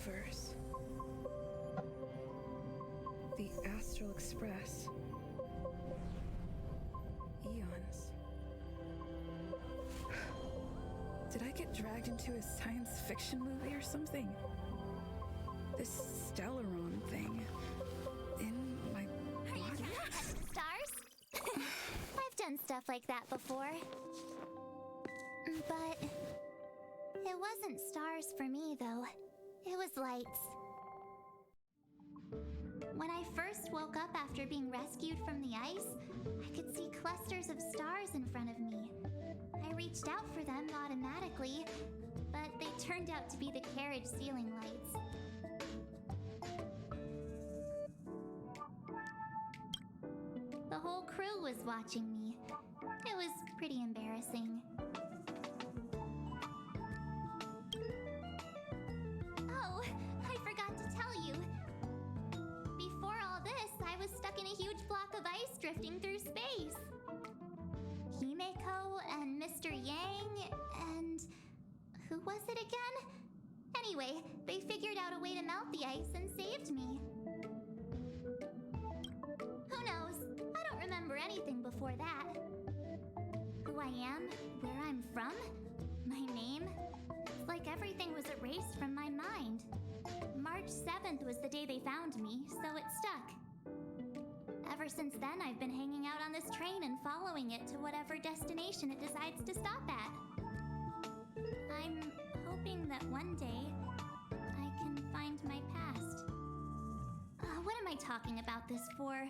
universe. The Astral Express. Eons. Did I get dragged into a science fiction movie or something? This Stellaron thing in my body? Stars? I've done stuff like that before. But it wasn't stars for me, though. It was lights. When I first woke up after being rescued from the ice, I could see clusters of stars in front of me. I reached out for them automatically, but they turned out to be the carriage ceiling lights. The whole crew was watching me. It was pretty embarrassing. Oh, I forgot to tell you. Before all this, I was stuck in a huge block of ice drifting through space. Himeko and Mr. Yang and... who was it again? Anyway, they figured out a way to melt the ice and saved me. Who knows? I don't remember anything before that. Who I am, where I'm from, my name. It's like everything was erased from my mind. March 7th was the day they found me, so it stuck. Ever since then, I've been hanging out on this train and following it to whatever destination it decides to stop at. I'm hoping that one day I can find my past. What am I talking about this for?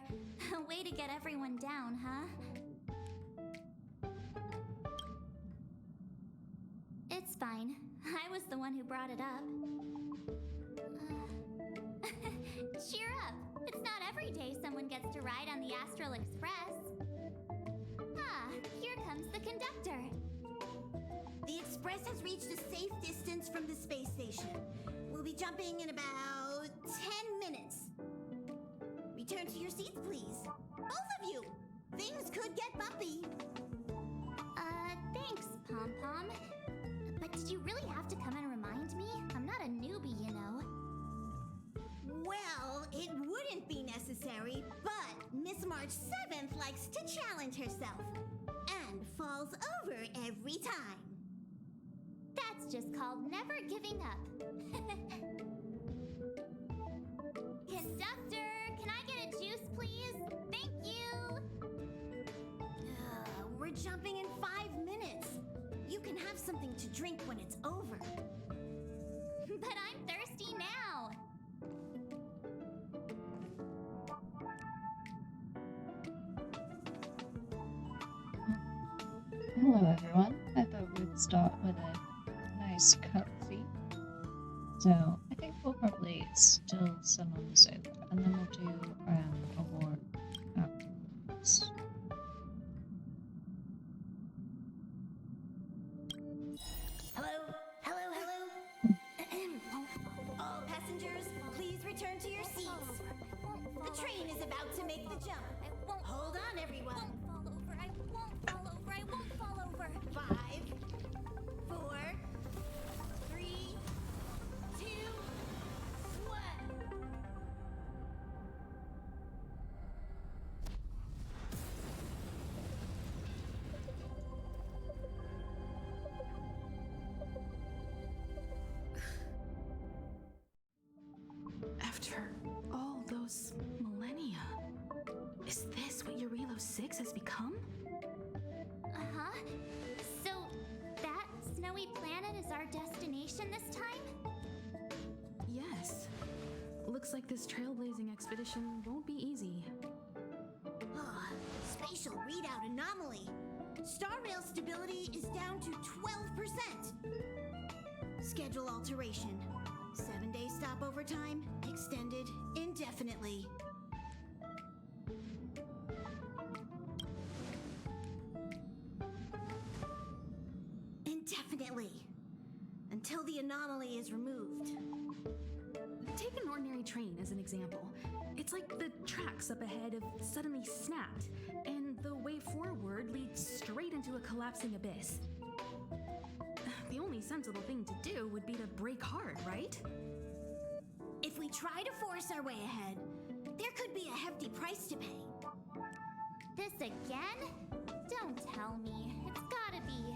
A way to get everyone down, huh? It's fine. I was the one who brought it up. Cheer up! It's not every day someone gets to ride on the Astral Express. Ah, here comes the conductor. The Express has reached a safe distance from the space station. We'll be jumping in about 10 minutes. Return to your seats, please. Both of you! Things could get bumpy. Thanks, Pom-Pom. But did you really have to come and remind me? I'm not a newbie, you know. Well, it wouldn't be necessary, but Miss March 7th likes to challenge herself. And falls over every time. That's just called never giving up. Conductor, can I get a juice, please? Thank you! We're jumping in 5 minutes. You can have something to drink when it's over. But I'm thirsty now! Hello everyone, I thought we'd start with a nice cutscene. So, I think we'll probably still summon this over, and then we'll do a war afterwards. Hello? All passengers, please return to your seats. The train is about to make the jump. Hold on, everyone. I won't fall over. I won't fall over. 5, 4, 3, 2, 1. After all those millennia, is this what Eurilo 6 has become? Uh-huh. So, that snowy planet is our destination this time? Yes. Looks like this trailblazing expedition won't be easy. Spatial readout anomaly. Star rail stability is down to 12%. Schedule alteration. 7-day stopover time extended indefinitely. Indefinitely. Until the anomaly is removed. Take an ordinary train as an example. It's like the tracks up ahead have suddenly snapped, and the way forward leads straight into a collapsing abyss. The only sensible thing to do would be to brake hard, right? try to force our way ahead, there could be a hefty price to pay. This again? Don't tell me. It's gotta be.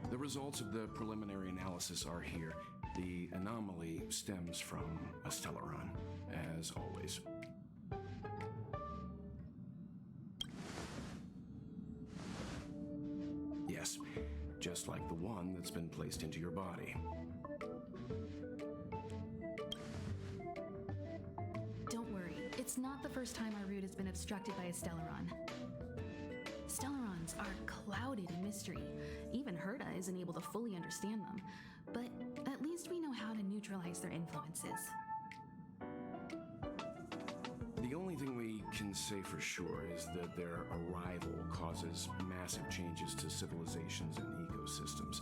The results of the preliminary analysis are here. The anomaly stems from a Stellaron, as always. Yes, just like the one that's been placed into your body. Don't worry, it's not the first time our route has been obstructed by a Stellaron. Stellarons are clouded in mystery. Even Herta isn't able to fully understand them. But at least we know how to neutralize their influences. The only thing we can say for sure is that their arrival causes massive changes to civilizations and ecosystems.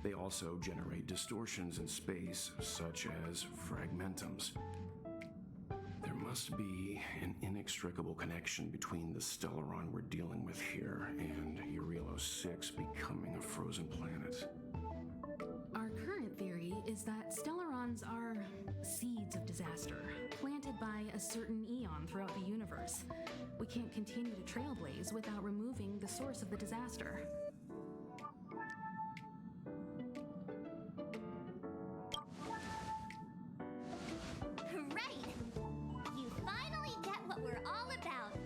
They also generate distortions in space, such as fragmentums. There must be an inextricable connection between the Stellaron we're dealing with here and Eurelos 6 becoming a frozen planet. Our current theory is that Stellarons are seeds of disaster, planted by a certain eon throughout the universe. We can't continue to trailblaze without removing the source of the disaster. Right! You finally get what we're all about.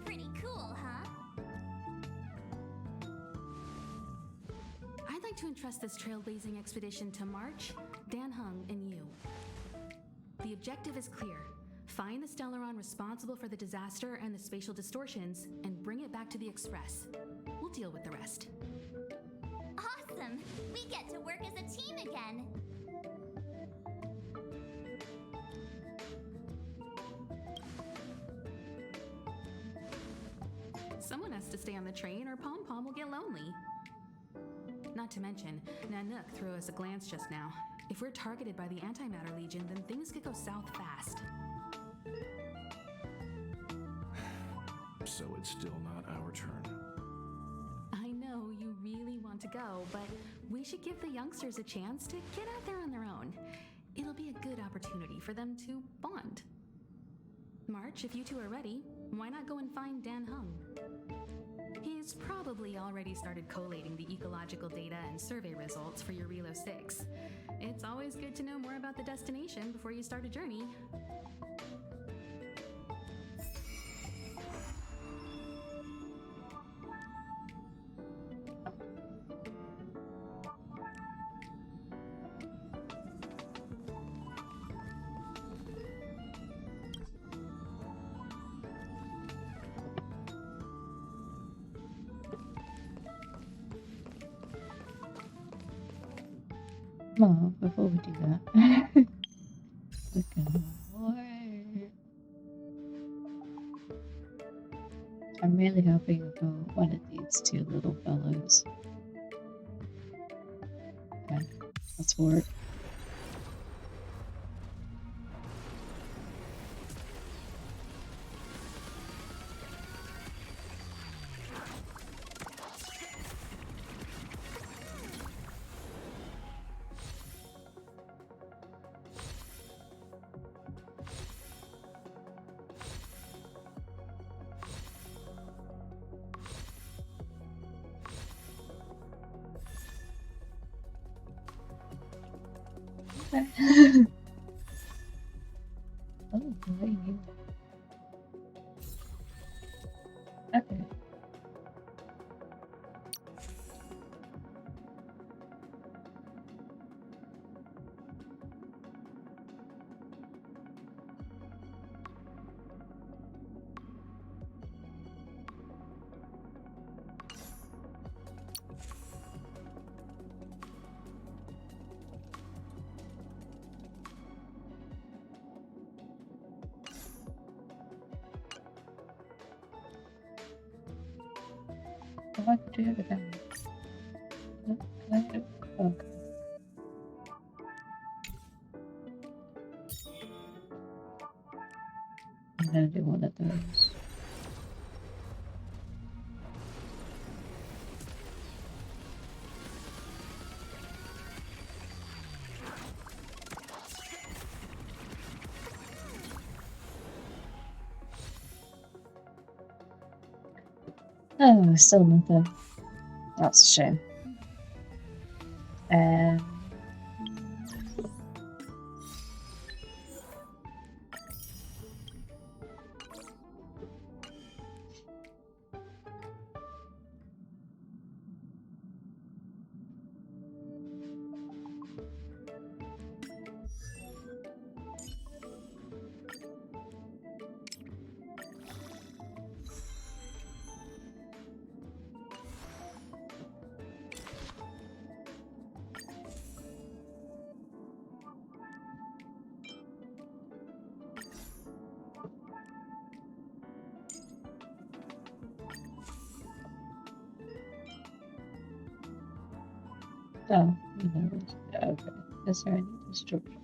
Pretty cool, huh? I'd like to entrust this trailblazing expedition to March, Dan Heng, and you. The objective is clear. Find the Stellaron responsible for the disaster and the spatial distortions, and bring it back to the Express. We'll deal with the rest. Awesome! We get to work as a team again. Someone has to stay on the train or Pom Pom will get lonely. Not to mention, Nanook threw us a glance just now. If we're targeted by the Antimatter Legion, then things could go south fast. So it's still not our turn. I know you really want to go, but we should give the youngsters a chance to get out there on their own. It'll be a good opportunity for them to bond. March, if you two are ready, why not go and find Dan Heng? He's probably already started collating the ecological data and survey results for Eurelos 6. It's always good to know more about the destination before you start a journey. Well, before we do that, looking away. I'm really hoping for one of these two little fellows. Okay, let's work. Oh, boy, you. Okay. How about you do it again? Nope, can I do it? Okay. I'm gonna do one of those. Oh, still nothing. That's a shame. Um, oh, no, okay. Is there any destruction?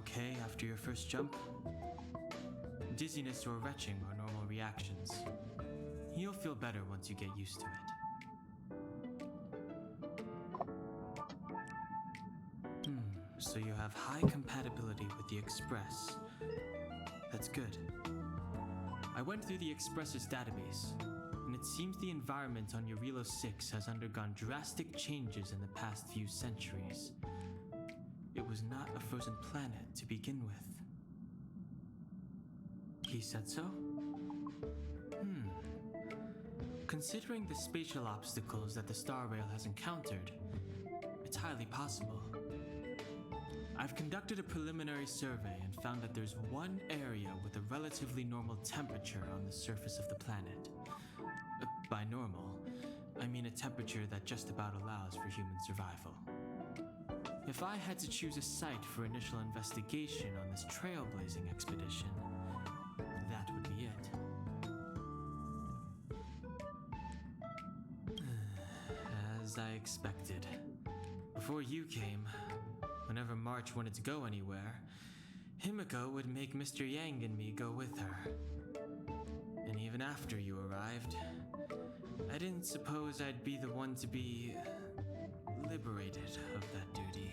Okay after your first jump? Dizziness or retching are normal reactions. You'll feel better once you get used to it. So you have high compatibility with the Express. That's good. I went through the Express's database, and it seems the environment on Eurilo 6 has undergone drastic changes in the past few centuries. It was not a frozen planet to begin with. He said so? Considering the spatial obstacles that the Star Rail has encountered, it's highly possible. I've conducted a preliminary survey and found that there's one area with a relatively normal temperature on the surface of the planet. By normal, I mean a temperature that just about allows for human survival. If I had to choose a site for initial investigation on this trailblazing expedition, that would be it. As I expected. Before you came, whenever March wanted to go anywhere, Himiko would make Mr. Yang and me go with her. And even after you arrived, I didn't suppose I'd be the one to be liberated of that duty.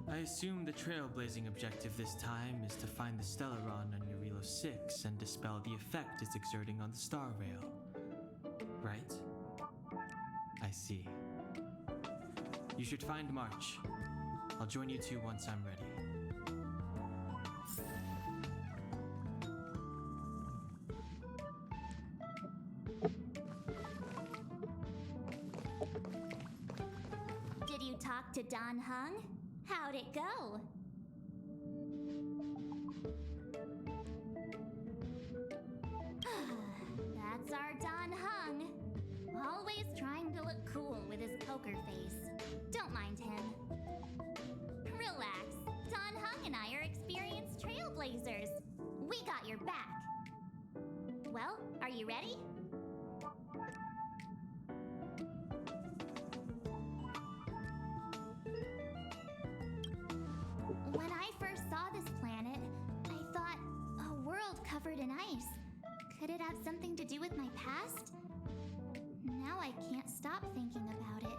I assume the trailblazing objective this time is to find the Stellaron on Eurilo 6 and dispel the effect it's exerting on the Star Rail. Right? I see. You should find March. I'll join you two once I'm ready. Did you talk to Don Hung? How'd it go? That's our Don Hung. Always trying to look cool with his poker face. Don't mind him. Relax. Don Hung and I are experienced trailblazers. We got your back. Well, are you ready? When I first saw this planet, I thought a world covered in ice. Could it have something to do with my past? Now I can't stop thinking about it.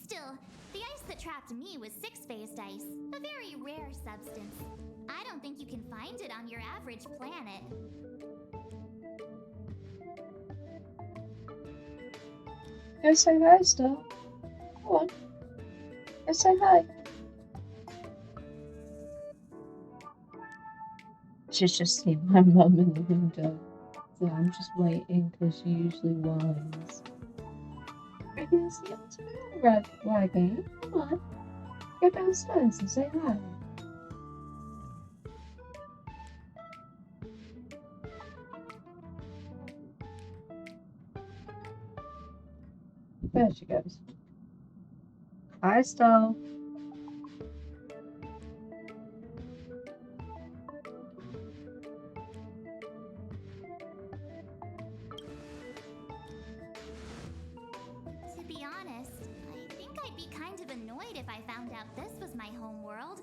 Still, the ice that trapped me was six-phased ice, a very rare substance. I don't think you can find it on your average planet. Go say hi, Star. Go on. Go say hi. She's just seen my mum in the window, so I'm just waiting because she usually whines. I can see up to the wagon. Come on. Go downstairs and say hi. There she goes. Hi, Star. To be honest, I think I'd be kind of annoyed if I found out this was my home world.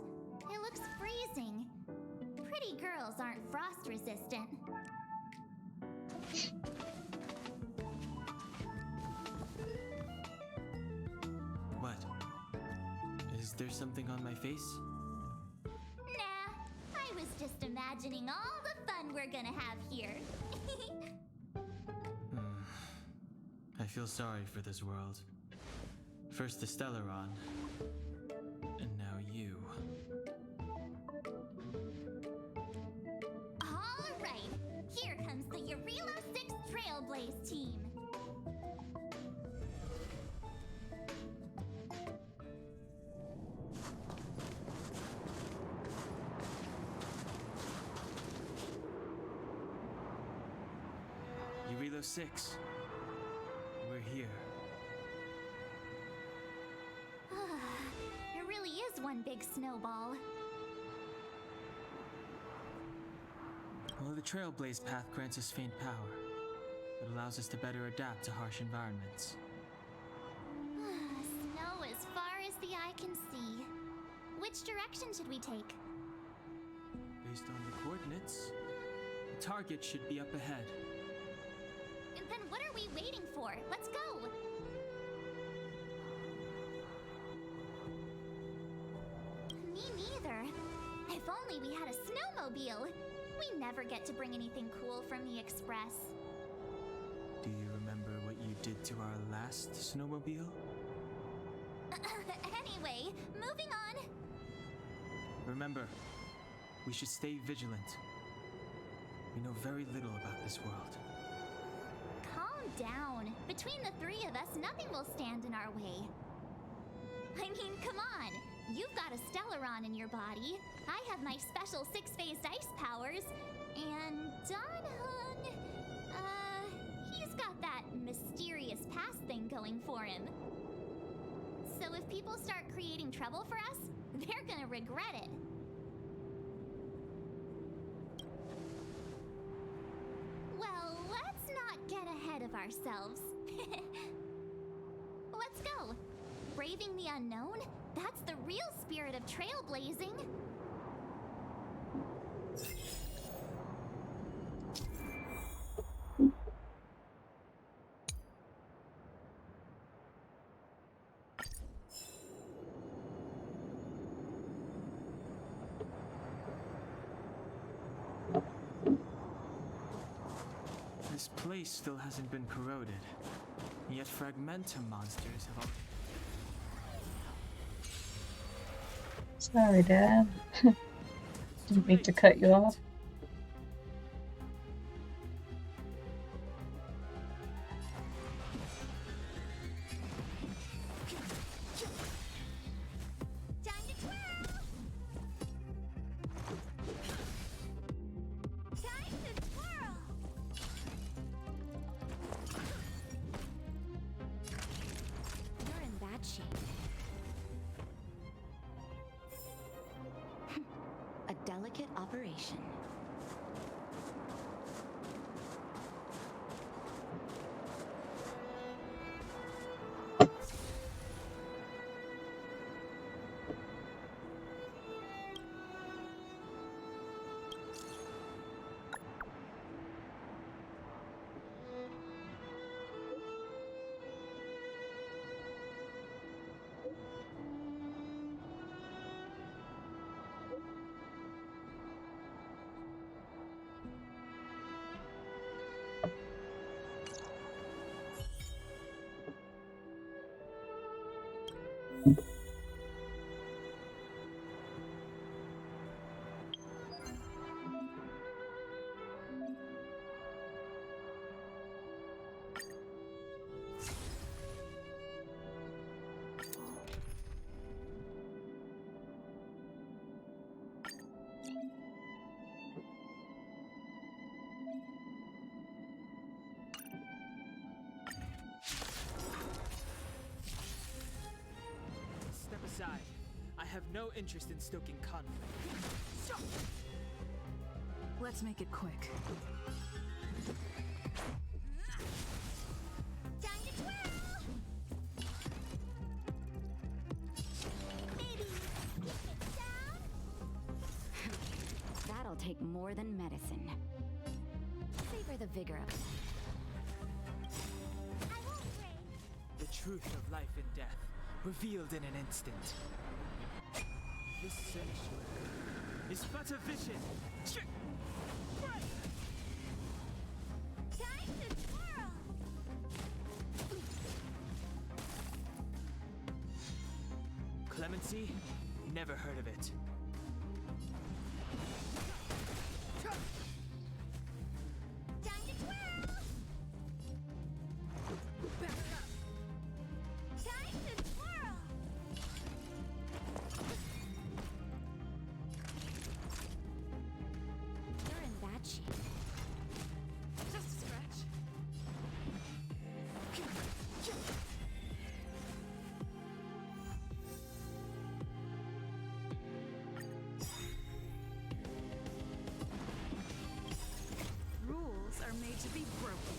It looks freezing. Pretty girls aren't frost resistant. What? Is there something on my face? Nah, I was just imagining all the fun we're gonna have here. I feel sorry for this world. First the Stellaron, and now you. All right, here comes the Eurilo 6 Trailblaze team. Eurilo 6. We're here. It really is one big snowball. Well, the Trailblaze path grants us faint power. It allows us to better adapt to harsh environments. Snow as far as the eye can see. Which direction should we take? Based on the coordinates, the target should be up ahead. Then what are we waiting for? Let's go! Me neither. If only we had a snowmobile. We never get to bring anything cool from the Express. Do you remember what you did to our last snowmobile? Anyway, moving on. Remember, we should stay vigilant. We know very little about this world. Calm down. Between the three of us, nothing will stand in our way. I mean, come on. You've got a Stellaron in your body. I have my special six-phased ice powers. And Don Hung, going for him. So if people start creating trouble for us, they're gonna regret it. Well, let's not get ahead of ourselves. Let's go. Braving the unknown? That's the real spirit of trailblazing. This place still hasn't been corroded, yet fragmentum monsters have already... Sorry, Dad. Didn't mean to cut you off. Time to twirl! Time to twirl! You're in bad shape. A delicate operation. Step aside. I have no interest in stoking conflict. Let's make it quick. Time to twirl! Maybe keep it down? That'll take more than medicine. Savor the vigor of it. I won't break. The truth of life and death, revealed in an instant. This sanctuary is but a vision. Time to twirl! Clemency? Never heard of it. Time to twirl! Time to twirl! You're in bad shape. Just a stretch. Rules are made to be broken.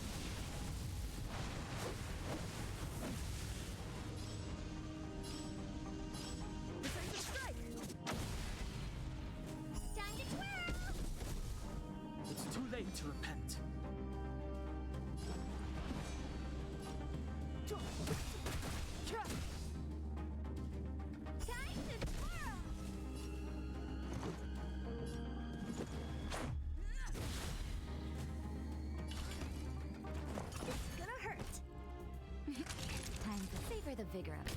Defensive strike! Time to twirl! It's too late to repent. Time to twirl! It's gonna hurt. Time to savor the vigor of it.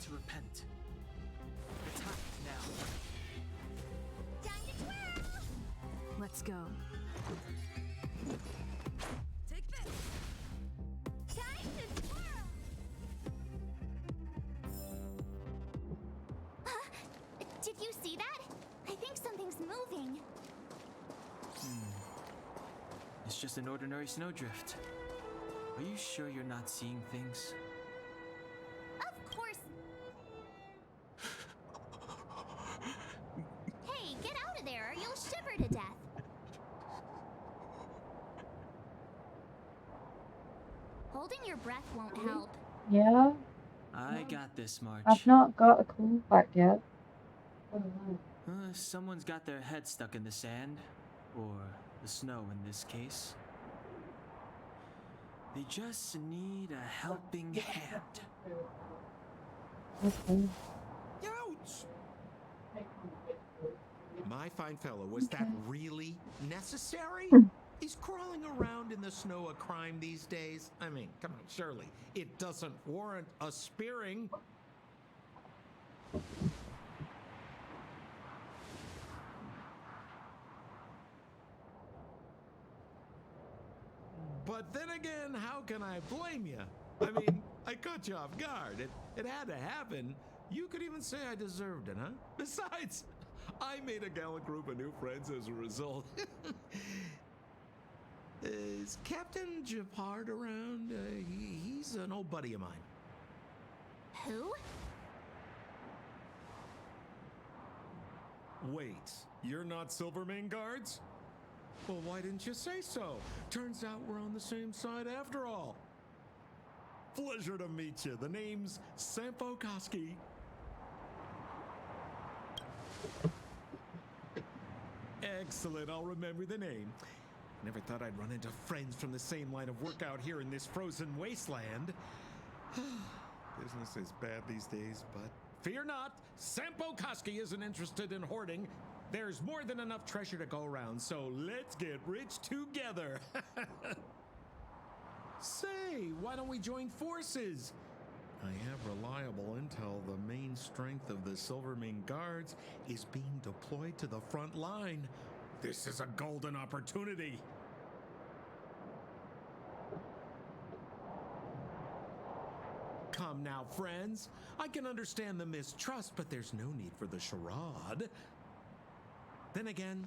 to repent. Attack now. Time to twirl! Let's go. Take this! Time to twirl! Huh? Did you see that? I think something's moving. It's just an ordinary snowdrift. Are you sure you're not seeing things? Of course. Hey, get out of there or you'll shiver to death. Holding your breath won't help. Yeah, I got this, March. I've not got a clue back yet. Someone's got their head stuck in the sand, or the snow in this case. They just need a helping hand. Okay. Ouch! My fine fellow, was that really necessary? Is crawling around in the snow a crime these days? I mean, come on, surely. It doesn't warrant a spearing. But then again, how can I blame you? I mean, I caught you off guard. It had to happen. You could even say I deserved it, huh? Besides, I made a gallant group of new friends as a result. Is Captain Japard around? He's an old buddy of mine. Who? Wait, you're not Silvermane Guards? Well, why didn't you say so? Turns out we're on the same side after all. Pleasure to meet you. The name's Sampo Koski. Excellent, I'll remember the name. Never thought I'd run into friends from the same line of work out here in this frozen wasteland. Business is bad these days, but fear not, Sampo Koski isn't interested in hoarding. There's more than enough treasure to go around, so let's get rich together. Say, why don't we join forces? I have reliable intel the main strength of the Silvermane Guards is being deployed to the front line. This is a golden opportunity. Come now, friends. I can understand the mistrust, but there's no need for the charade. Then again,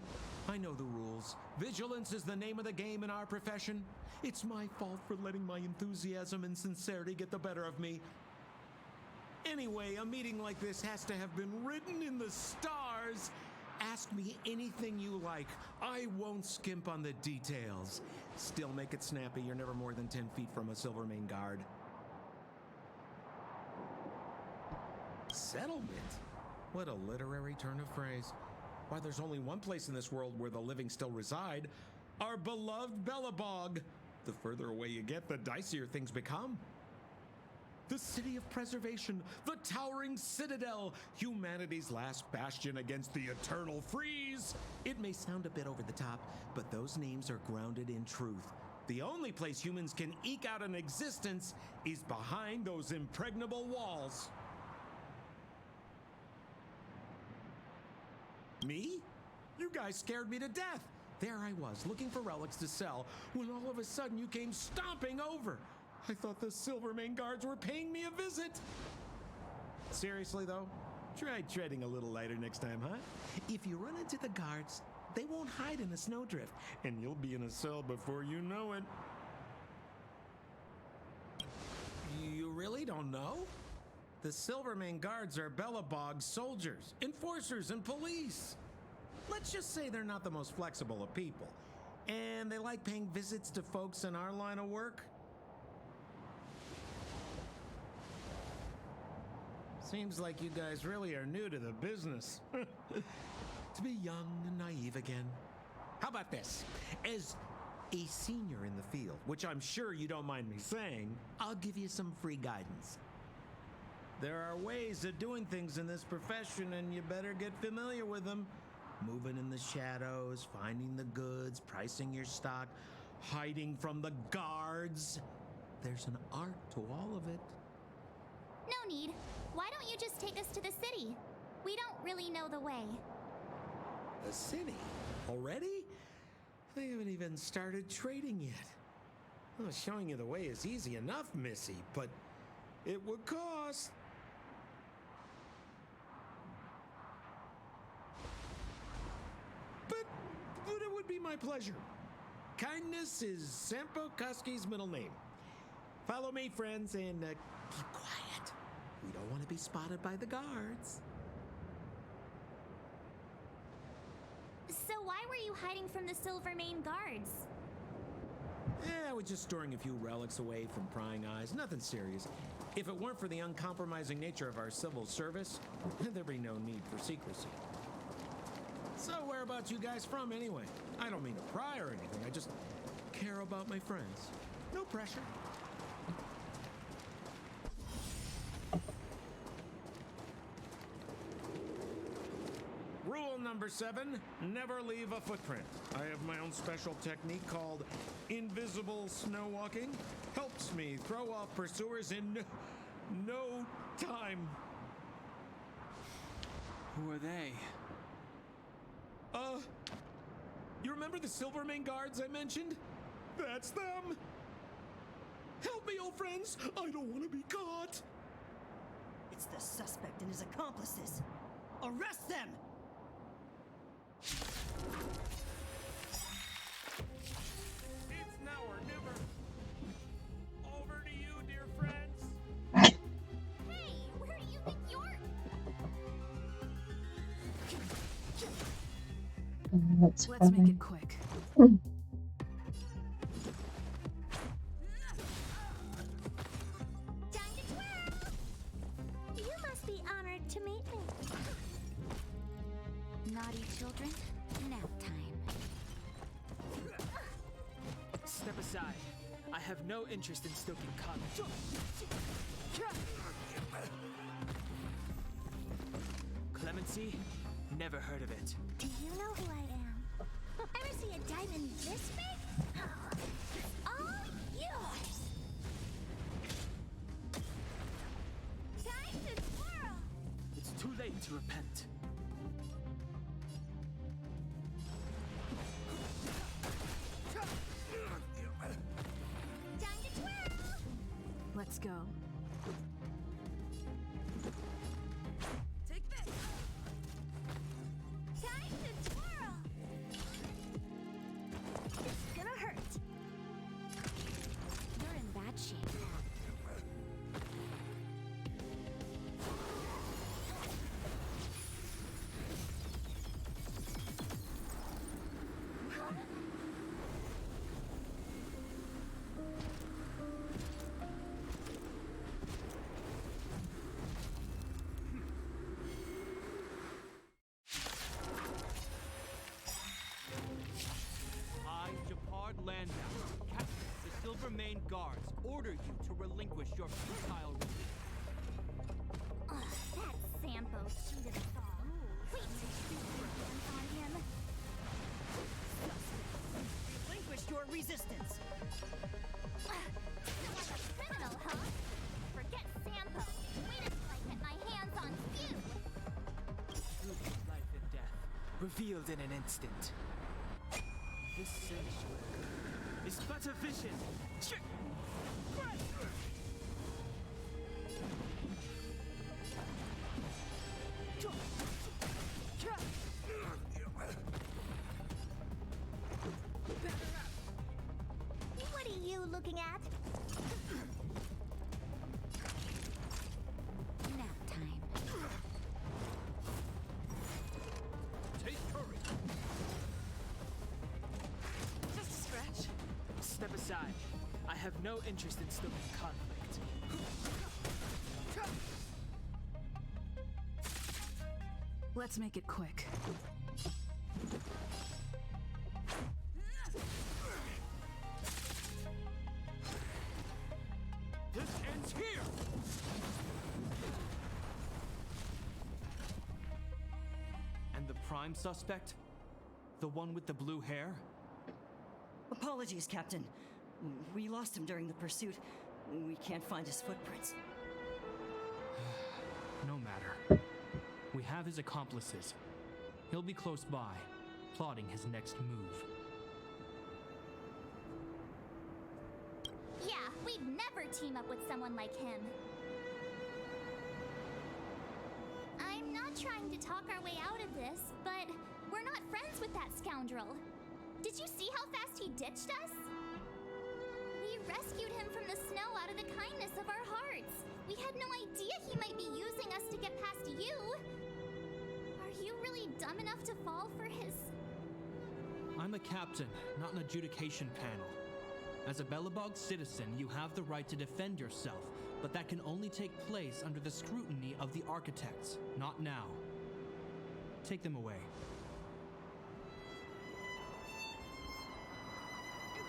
I know the rules. Vigilance is the name of the game in our profession. It's my fault for letting my enthusiasm and sincerity get the better of me. Anyway, a meeting like this has to have been written in the stars. Ask me anything you like. I won't skimp on the details. Still make it snappy. You're never more than 10 feet from a Silvermane Guard. Settlement? What a literary turn of phrase. Why, there's only one place in this world where the living still reside. Our beloved Belobog. The further away you get, the dicier things become. The city of preservation, the towering citadel, humanity's last bastion against the eternal freeze. It may sound a bit over the top, but those names are grounded in truth. The only place humans can eke out an existence is behind those impregnable walls. Me? You guys scared me to death. There I was, looking for relics to sell, when all of a sudden you came stomping over. I thought the Silvermane Guards were paying me a visit. Seriously, though, try treading a little lighter next time, huh? If you run into the guards, they won't hide in a snowdrift, and you'll be in a cell before you know it. You really don't know? The Silvermane Guards are Belobog's soldiers, enforcers, and police. Let's just say they're not the most flexible of people, and they like paying visits to folks in our line of work. Seems like you guys really are new to the business. To be young and naive again. How about this? As a senior in the field, which I'm sure you don't mind me saying, I'll give you some free guidance. There are ways of doing things in this profession, and you better get familiar with them. Moving in the shadows, finding the goods, pricing your stock, hiding from the guards. There's an art to all of it. No need. Why don't you just take us to the city? We don't really know the way. The city? Already? They haven't even started trading yet. Well, showing you the way is easy enough, Missy, but it would cost. But it would be my pleasure. Kindness is Sampo Koski's middle name. Follow me, friends, and keep quiet. We don't want to be spotted by the guards. So why were you hiding from the Silvermane guards? I was just storing a few relics away from prying eyes. Nothing serious. If it weren't for the uncompromising nature of our civil service, there'd be no need for secrecy. So whereabouts you guys from, anyway? I don't mean to pry or anything. I just care about my friends. No pressure. Rule number 7, never leave a footprint. I have my own special technique called invisible snow walking. Helps me throw off pursuers in no time. Who are they? You remember the Silvermane guards I mentioned? That's them. Help me, old friends. I don't want to be caught. It's the suspect and his accomplices. Arrest them! It's now or never. Over to you, dear friends. Hey, where do you think you're... That's Let's make funny. it quick. Time to twirl! You must be honored to meet me. Naughty children, nap time. Step aside. I have no interest in stoking conflict. Clemency? Never heard of it. Do you know who I am? Ever see a diamond this big? It's all yours! Time to twirl! It's too late to repent. Time to twirl! Let's go. Take this! Time to twirl! It's gonna hurt. You're in bad shape. I, Japard Landau, Captain of the Silvermane Guards, order you to relinquish your futile religion. Ugh, that Sampo cheated us all. Wait, you put hands on him? Relinquish your resistance. So I'm a criminal, huh? Forget Sampo. Wait until I get my hands on you! Truth of life and death, revealed in an instant. This sanctuary is but a vision. What are you looking at? Nap time. Take courage. Just a scratch. Step aside. I have no interest in stoking conflict. Let's make it quick. This ends here. And the prime suspect? The one with the blue hair? Apologies, Captain. We lost him during the pursuit. We can't find his footprints. No matter. We have his accomplices. He'll be close by, plotting his next move. Yeah, we'd never team up with someone like him. I'm not trying to talk our way out of this, but we're not friends with that scoundrel. Did you see how fast he ditched us? We rescued him from the snow out of the kindness of our hearts. We had no idea he might be using us to get past you. Are you really dumb enough to fall for his... I'm a captain, not an adjudication panel. As a Belobog citizen, you have the right to defend yourself, but that can only take place under the scrutiny of the architects, not now. Take them away.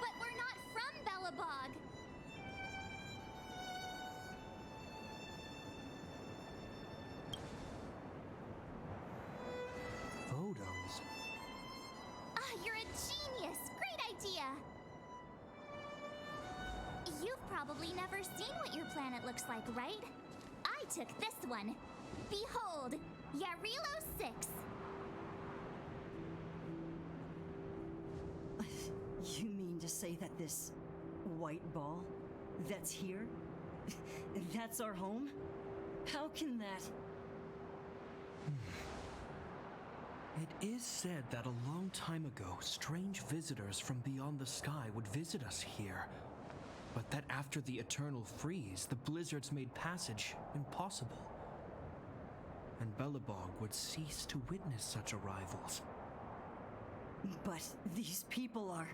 But we're not from Belobog. Photos? Ah, you're a genius! Great idea! You've probably never seen what your planet looks like, right? I took this one. Behold, Yarilo 6. You mean to say that this white ball that's here, that's our home? How can that... It is said that a long time ago, strange visitors from beyond the sky would visit us here. But that after the eternal freeze, the blizzards made passage impossible. And Belobog would cease to witness such arrivals. But these people are...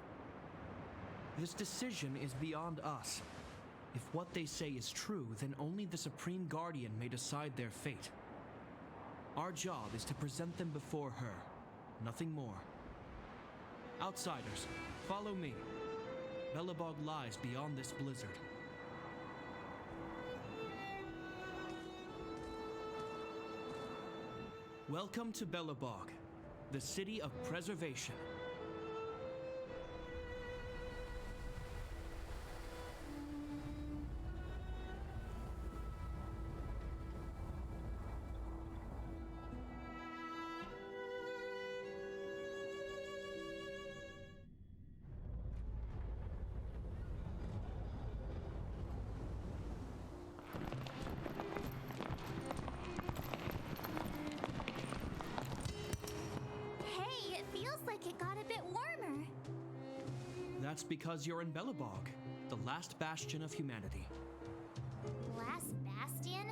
This decision is beyond us. If what they say is true, then only the Supreme Guardian may decide their fate. Our job is to present them before her, nothing more. Outsiders, follow me. Belobog lies beyond this blizzard. Welcome to Belobog, the city of preservation. Hey, it feels like it got a bit warmer. That's because you're in Belobog, the last bastion of humanity. Last Bastion?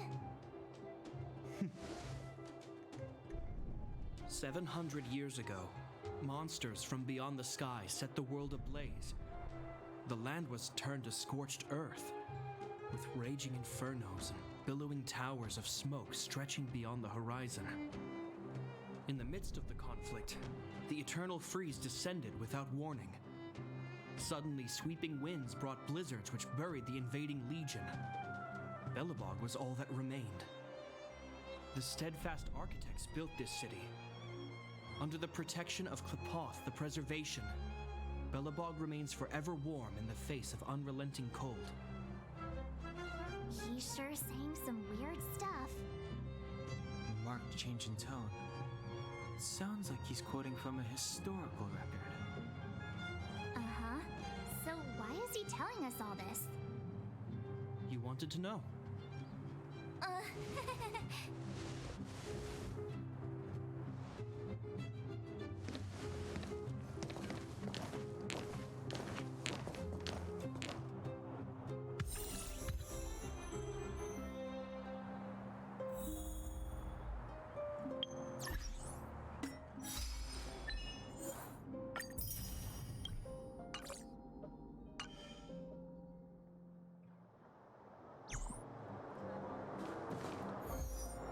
700 years ago, monsters from beyond the sky set the world ablaze. The land was turned to scorched earth, with raging infernos and billowing towers of smoke stretching beyond the horizon. In the midst of the conflict, the eternal freeze descended without warning. Suddenly, sweeping winds brought blizzards which buried the invading legion. Belobog was all that remained. The steadfast architects built this city. Under the protection of Klepoth, the preservation, Belobog remains forever warm in the face of unrelenting cold. He's sure saying some weird stuff. Marked change in tone. Sounds like he's quoting from a historical record. Uh-huh. So why is he telling us all this? You wanted to know.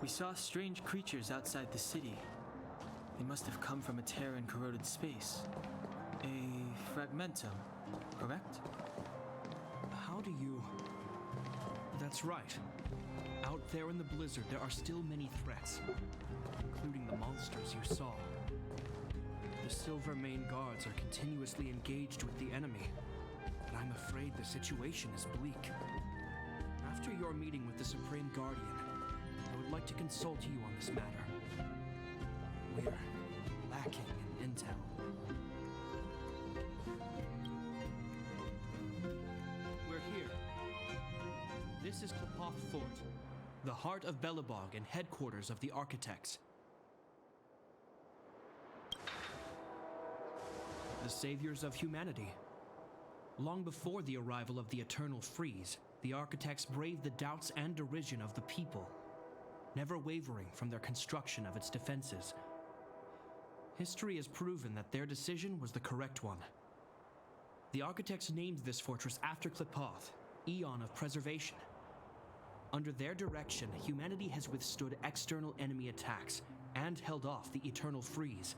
We saw strange creatures outside the city. They must have come from a Terran corroded space. A fragmentum, correct? How do you... That's right. Out there in the blizzard, there are still many threats, including the monsters you saw. The Silver Mane guards are continuously engaged with the enemy, but I'm afraid the situation is bleak. After your meeting with the Supreme Guardian, I would like to consult you on this matter. We're lacking in intel. We're here. This is Klepoth Fort, the heart of Belobog and headquarters of the Architects. The saviors of humanity. Long before the arrival of the Eternal Freeze, the Architects braved the doubts and derision of the people, never wavering from their construction of its defenses. History has proven that their decision was the correct one. The Architects named this fortress after Klepoth, Eon of Preservation. Under their direction, humanity has withstood external enemy attacks and held off the Eternal Freeze.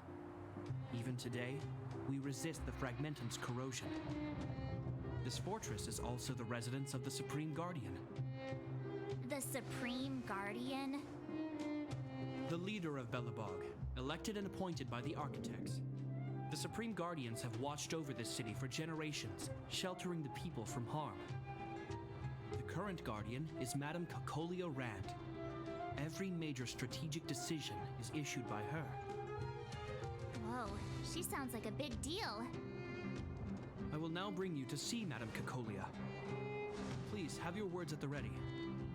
Even today, we resist the Fragmentum's corrosion. This fortress is also the residence of the Supreme Guardian. The Supreme Guardian? The leader of Belobog, elected and appointed by the Architects. The Supreme Guardians have watched over this city for generations, sheltering the people from harm. The current Guardian is Madame Cacolia Rand. Every major strategic decision is issued by her. Whoa, she sounds like a big deal. I will now bring you to see Madame Cacolia. Please have your words at the ready.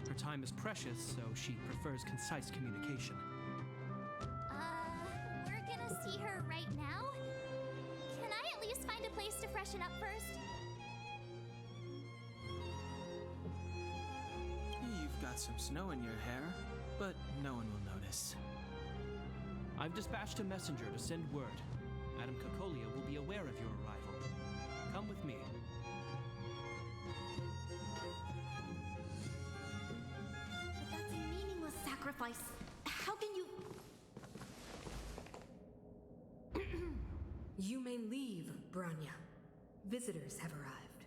Her time is precious, so she prefers concise communication. We're gonna see her right now? Can I at least find a place to freshen up first? You've got some snow in your hair, but no one will notice. I've dispatched a messenger to send word. Madame Cacolia will be aware of your arrival. Come with me. But that's a meaningless sacrifice. How can you... You may leave, Branya. Visitors have arrived.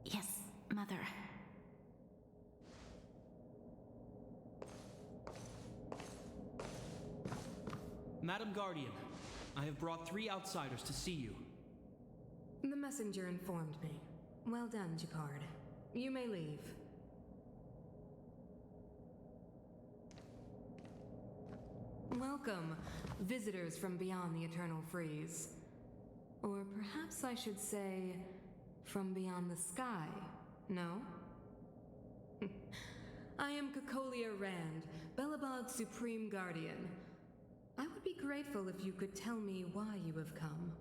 Yes, Mother. Madam Guardian, I have brought 3 outsiders to see you. The messenger informed me. Well done, Jacquard. You may leave. Welcome, visitors from beyond the Eternal Freeze. Or perhaps I should say, from beyond the sky, no? I am Cacolia Rand, Belobog's Supreme Guardian. I would be grateful if you could tell me why you have come.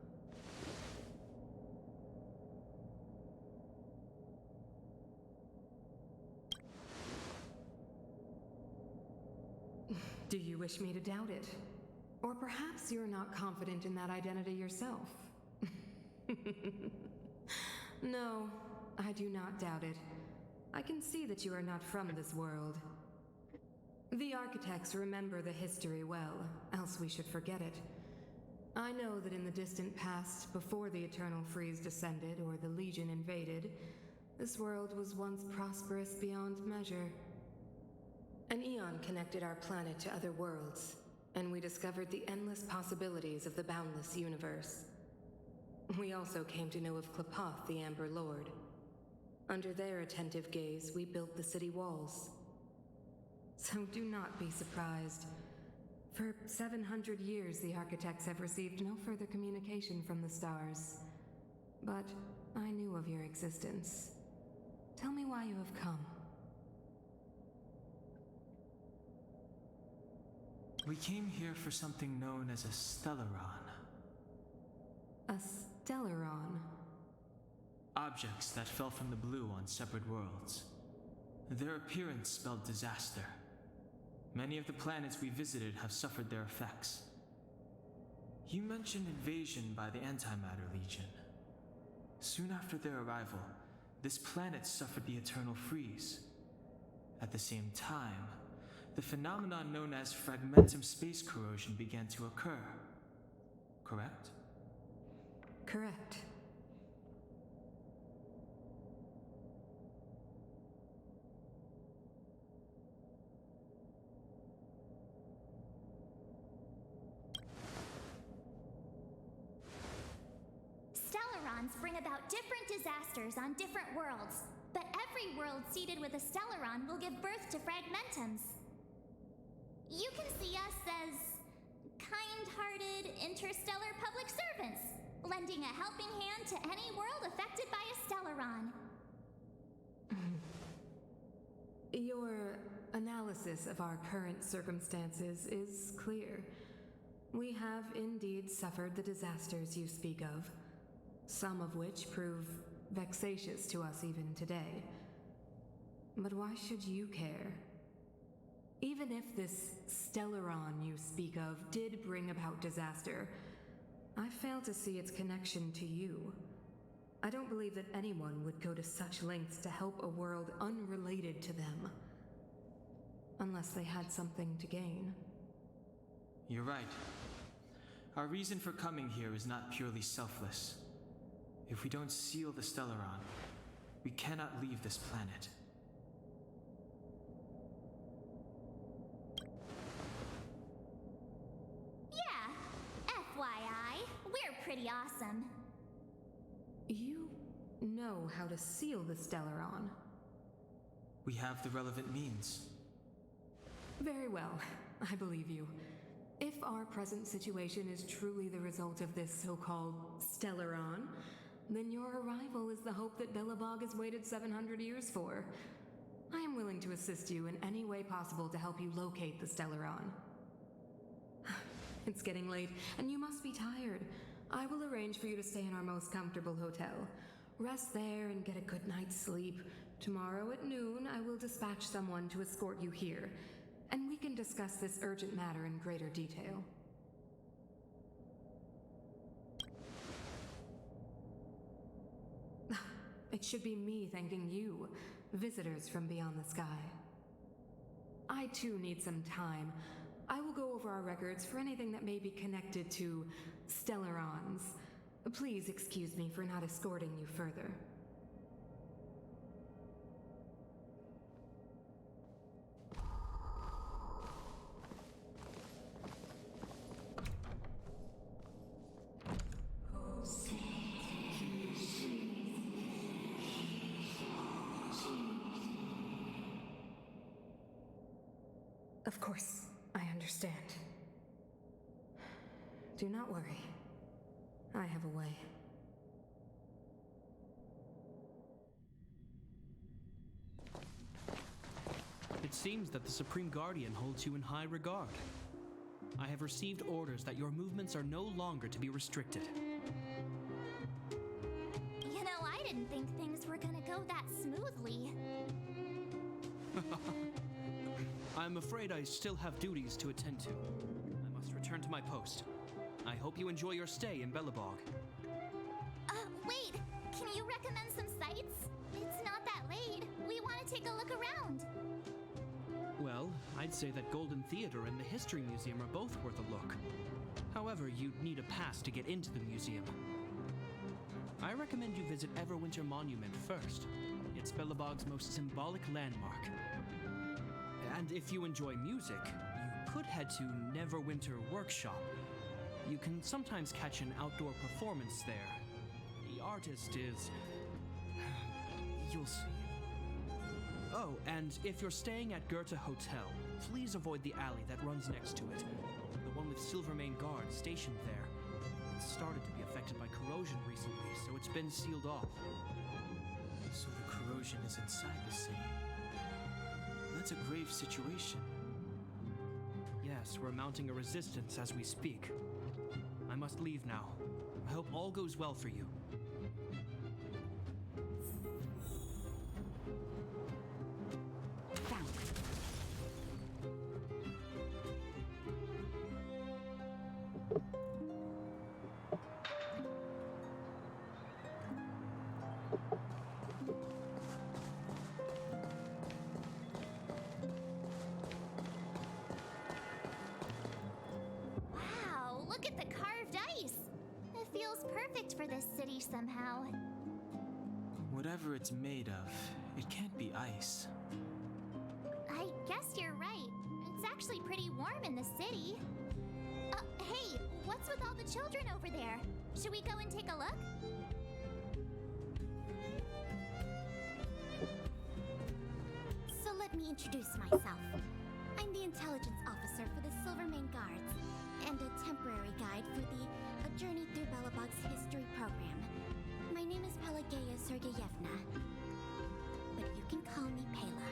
Do you wish me to doubt it? Or perhaps you're not confident in that identity yourself? No, I do not doubt it. I can see that you are not from this world. The Architects remember the history well, else we should forget it. I know that in the distant past, before the Eternal Freeze descended or the Legion invaded, this world was once prosperous beyond measure. An eon connected our planet to other worlds, and we discovered the endless possibilities of the boundless universe. We also came to know of Klepoth, the Amber Lord. Under their attentive gaze, we built the city walls. So do not be surprised. For 700 years, the Architects have received no further communication from the stars. But I knew of your existence. Tell me why you have come. We came here for something known as a Stellaron. A Stellaron? Objects that fell from the blue on separate worlds. Their appearance spelled disaster. Many of the planets we visited have suffered their effects. You mentioned invasion by the Antimatter Legion. Soon after their arrival, this planet suffered the Eternal Freeze. At the same time, the phenomenon known as Fragmentum space corrosion began to occur. Correct? Correct. Stellarons bring about different disasters on different worlds, but every world seeded with a Stellaron will give birth to fragmentums. You can see us as kind-hearted interstellar public servants, lending a helping hand to any world affected by a Stellaron. Your analysis of our current circumstances is clear. We have indeed suffered the disasters you speak of, some of which prove vexatious to us even today. But why should you care? Even if this Stellaron you speak of did bring about disaster, I fail to see its connection to you. I don't believe that anyone would go to such lengths to help a world unrelated to them. Unless they had something to gain. You're right. Our reason for coming here is not purely selfless. If we don't seal the Stellaron, we cannot leave this planet. Yeah, FYI, we're pretty awesome. You know how to seal the Stellaron. We have the relevant means. Very well, I believe you. If our present situation is truly the result of this so-called Stellaron, then your arrival is the hope that Belobog has waited 700 years for. I am willing to assist you in any way possible to help you locate the Stellaron. It's getting late, and you must be tired. I will arrange for you to stay in our most comfortable hotel. Rest there and get a good night's sleep. Tomorrow at noon, I will dispatch someone to escort you here, and we can discuss this urgent matter in greater detail. It should be me thanking you, visitors from beyond the sky. I too need some time. I will go over our records for anything that may be connected to Stellarons. Please excuse me for not escorting you further. Of course, I understand. Do not worry. I have a way. It seems that the Supreme Guardian holds you in high regard. I have received orders that your movements are no longer to be restricted. You know, I didn't think things were gonna go that smoothly. I'm afraid I still have duties to attend to. I must return to my post. I hope you enjoy your stay in Belobog. Wait! Can you recommend some sites? It's not that late. We want to take a look around. Well, I'd say that Golden Theater and the History Museum are both worth a look. However, you'd need a pass to get into the museum. I recommend you visit Everwinter Monument first. It's Belobog's most symbolic landmark. And if you enjoy music, you could head to Neverwinter Workshop. You can sometimes catch an outdoor performance there. The artist is... you'll see. Oh, and if you're staying at Goethe Hotel, please avoid the alley that runs next to it. The one with Silvermane guards stationed there. It started to be affected by corrosion recently, so it's been sealed off. So the corrosion is inside the city. That's a grave situation. Yes, we're mounting a resistance as we speak. I must leave now. I hope all goes well for you. Found. Wow, look at the carved ice. It feels perfect for this city somehow. Whatever it's made of, it can't be ice. I guess you're right. It's actually pretty warm in the city. Hey, what's with all the children over there? Should we go and take a look? So let me introduce myself. I'm the intelligence officer for the Silvermane Guards, and a temporary guide for the A Journey Through Belobog's History program. My name is Pelageya Sergeyevna, but you can call me Pela.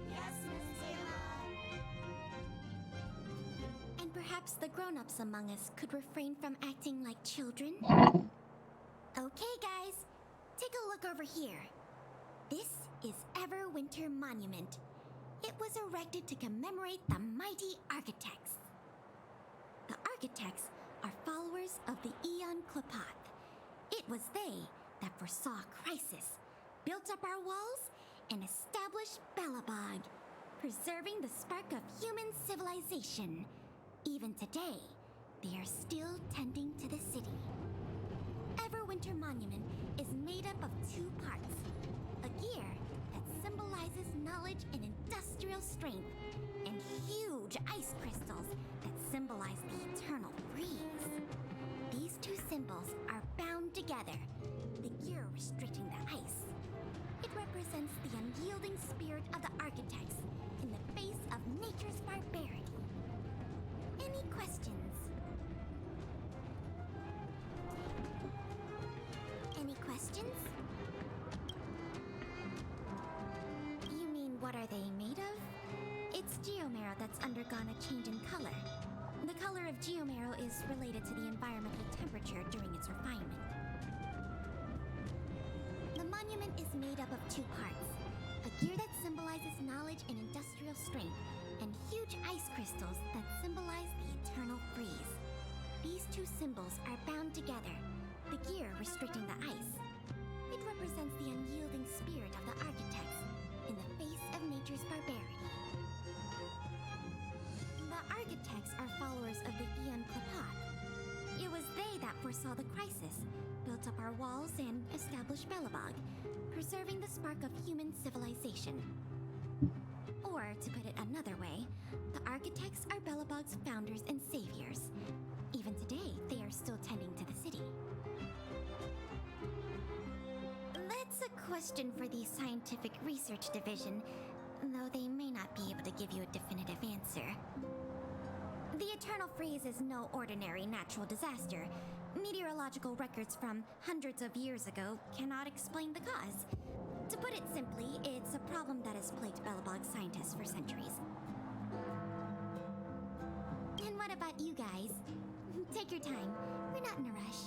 Yes, Miss Taylor. And perhaps the grown-ups among us could refrain from acting like children? Okay, guys, take a look over here. This is Everwinter Monument. It was erected to commemorate the mighty architects. The architects are followers of the Aeon Klopath. It was they that foresaw crisis, built up our walls, and established Belobog, preserving the spark of human civilization. Even today, they are still tending to the city. Everwinter Monument is made up of two parts. A gear that symbolizes knowledge and industrial strength, and huge ice crystals that symbolize the eternal freeze. These two symbols are bound together, the gear restricting the ice. It represents the unyielding spirit of the architects in the face of nature's barbarity. Any questions? Any questions? You mean, what are they made of? It's geomarrow that's undergone a change in color. The color of geomarrow is related to the environmental temperature during its refinement. The monument is made up of two parts. A gear that symbolizes knowledge and industrial strength, and huge ice crystals that symbolize the eternal freeze. These two symbols are bound together, the gear restricting the ice. It represents the unyielding spirit of the architects in the face of nature's barbarity. The architects are followers of the Aeon Klopath. It was they that foresaw the crisis, built up our walls, and established Belobog, preserving the spark of human civilization. Or, to put it another way, the architects are Belobog's founders and saviors. Even today, they are still tending to the city. That's a question for the Scientific Research Division, though they may not be able to give you a definitive answer. The Eternal Freeze is no ordinary natural disaster. Meteorological records from hundreds of years ago cannot explain the cause. To put it simply, it's a problem that has plagued Belobog scientists for centuries. And what about you guys? Take your time. We're not in a rush.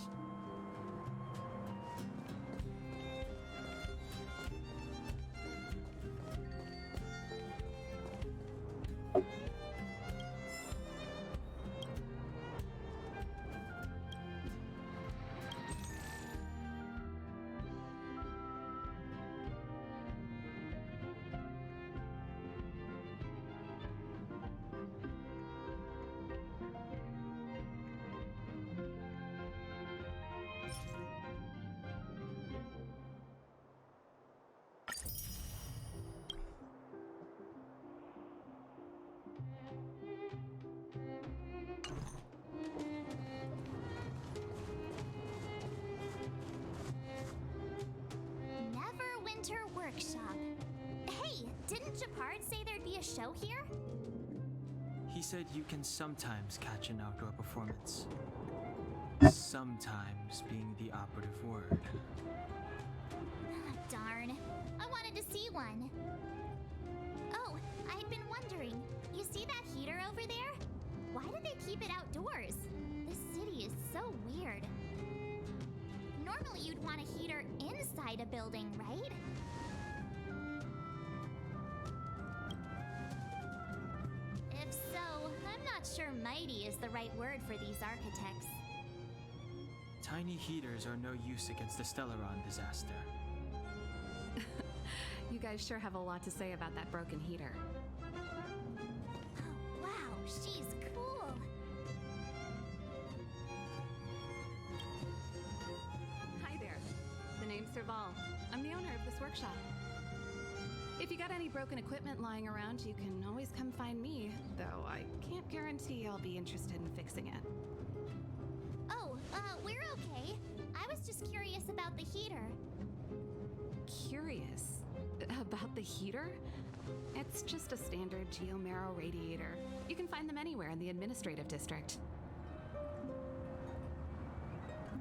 Neverwinter Workshop. Hey, didn't Japard say there'd be a show here? He said you can sometimes catch an outdoor performance. Sometimes being the operative word. Darn. I wanted to see one. Oh, I'd been wondering. You see that heater over there? Why do they keep it outdoors? This city is so weird. Normally you'd want a heater inside a building, right? If so, I'm not sure mighty is the right word for these architects. Tiny heaters are no use against the Stellaron disaster. You guys sure have a lot to say about that broken heater. Oh, wow, she's cool. Hi there. The name's Serval. I'm the owner of this workshop. If you got any broken equipment lying around, you can always come find me, though I can't guarantee I'll be interested in fixing it. Oh, we're okay. I was just curious about the heater. curious about the heater? It's just a standard geomarrow radiator. You can find them anywhere in the administrative district.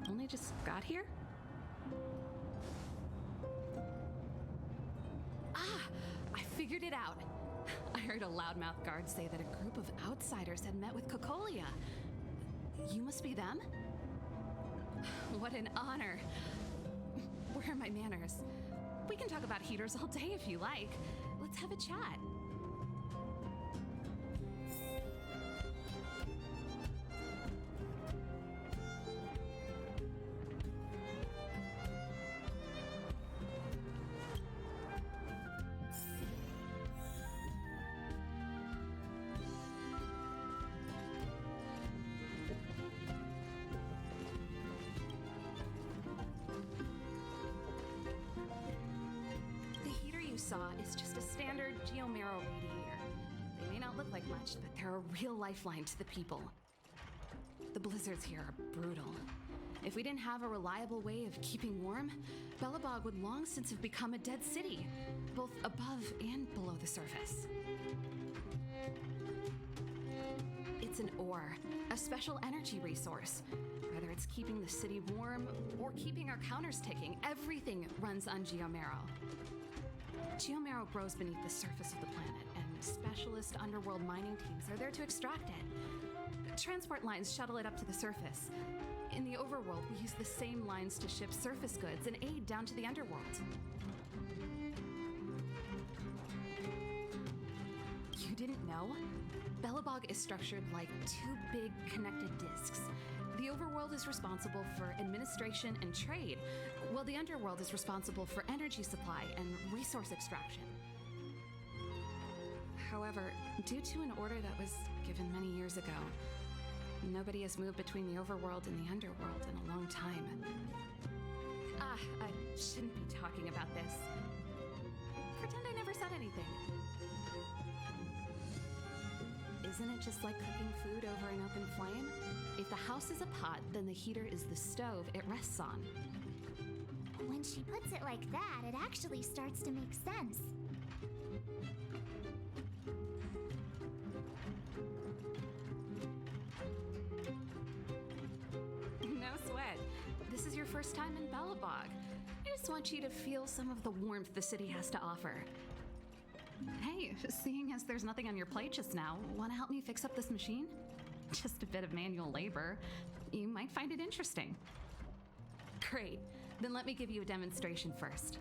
Only just got here? Ah! I figured it out! I heard a loudmouth guard say that a group of outsiders had met with Cocolia. You must be them? What an honor! Where are my manners? We can talk about heaters all day if you like. Let's have a chat. Is just a standard geomarrow radiator. They may not look like much, but they're a real lifeline to the people. The blizzards here are brutal. If we didn't have a reliable way of keeping warm, Belobog would long since have become a dead city, both above and below the surface. It's an ore, a special energy resource. Whether it's keeping the city warm or keeping our counters ticking, everything runs on geomarrow. Geomarrow grows beneath the surface of the planet, and specialist underworld mining teams are there to extract it. Transport lines shuttle it up to the surface. In the overworld, we use the same lines to ship surface goods and aid down to the underworld. You didn't know? Belobog is structured like two big connected discs. The overworld is responsible for administration and trade, while the underworld is responsible for energy supply and resource extraction. However, due to an order that was given many years ago, nobody has moved between the overworld and the underworld in a long time. I shouldn't be talking about this. Pretend I never said anything. Isn't it just like cooking food over an open flame? If the house is a pot, then the heater is the stove it rests on. When she puts it like that, it actually starts to make sense. No sweat. This is your first time in Belobog. I just want you to feel some of the warmth the city has to offer. Hey, seeing as there's nothing on your plate just now, want to help me fix up this machine? Just a bit of manual labor. You might find it interesting. Great. Then let me give you a demonstration first.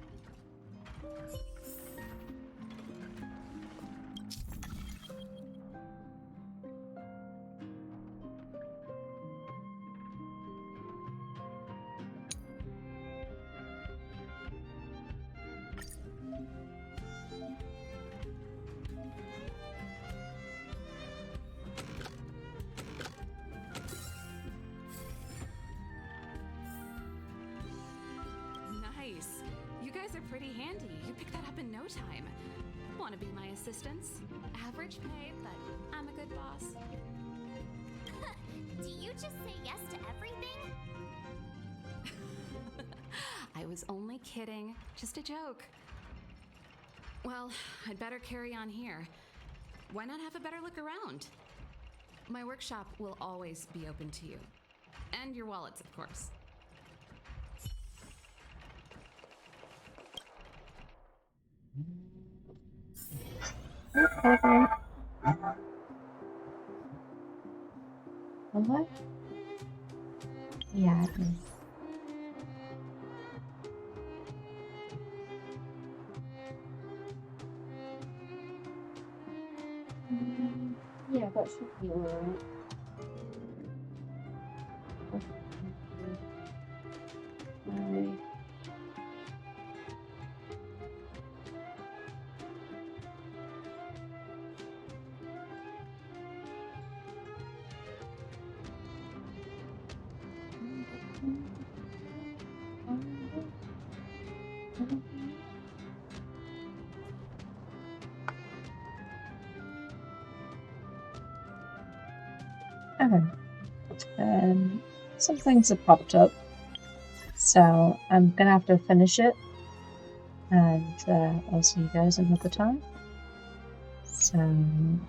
You guys are pretty handy. You picked that up in no time. Want to be my assistants? Average pay, but I'm a good boss. Do you just say yes to everything? I was only kidding. Just a joke. Well, I'd better carry on here. Why not have a better look around? My workshop will always be open to you. And your wallets, of course. Okay. What? Yeah, it is. Yeah, that should be alright. Alright. Okay. Some things have popped up, so I'm gonna have to finish it. And I'll see you guys another time. So, I'll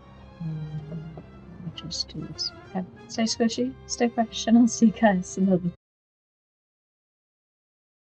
just do this. Okay. Stay squishy, stay fresh, and I'll see you guys another